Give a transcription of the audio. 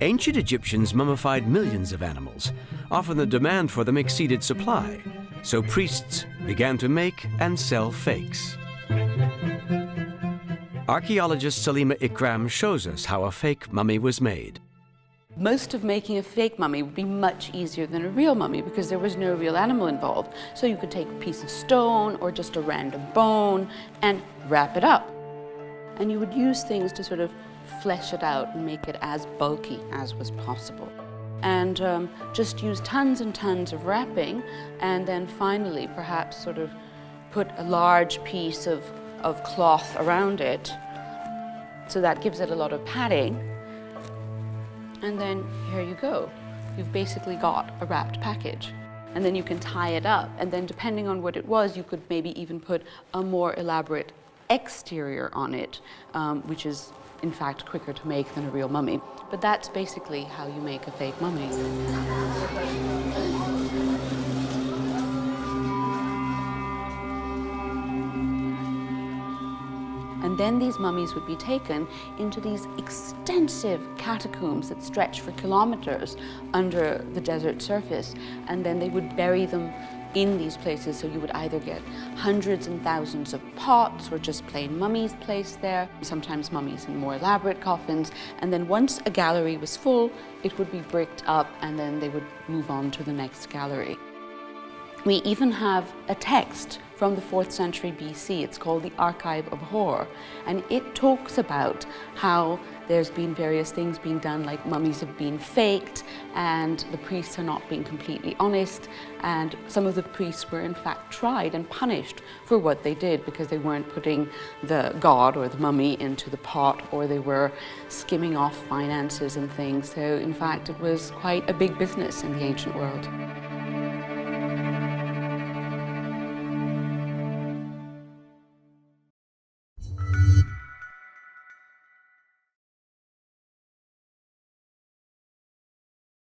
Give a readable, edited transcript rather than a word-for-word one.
Ancient Egyptians mummified millions of animals. Often the demand for them exceeded supply, so priests began to make and sell fakes. Archaeologist Salima Ikram shows us how a fake mummy was made. Most of making a fake mummy would be much easier than a real mummy because there was no real animal involved. So you could take a piece of stone or just a random bone and wrap it up. And you would use things to sort of flesh it out and make it as bulky as was possible. And just use tons and tons of wrapping, and then finally perhaps sort of put a large piece of cloth around it, so that gives it a lot of padding. And then here you go. You've basically got a wrapped package. And then you can tie it up, and then depending on what it was, you could maybe even put a more elaborate exterior on it, which is in fact quicker to make than a real mummy. But that's basically how you make a fake mummy. And then these mummies would be taken into these extensive catacombs that stretch for kilometers under the desert surface, and then they would bury them in these places. So you would either get hundreds and thousands of pots or just plain mummies placed there, sometimes mummies in more elaborate coffins, and then once a gallery was full, it would be bricked up and then they would move on to the next gallery. We even have a text from the 4th century BC. It's called the Archive of Horror, and it talks about how there's been various things being done, like mummies have been faked and the priests are not being completely honest, and some of the priests were in fact tried and punished for what they did because they weren't putting the god or the mummy into the pot, or they were skimming off finances and things. So in fact it was quite a big business in the ancient world.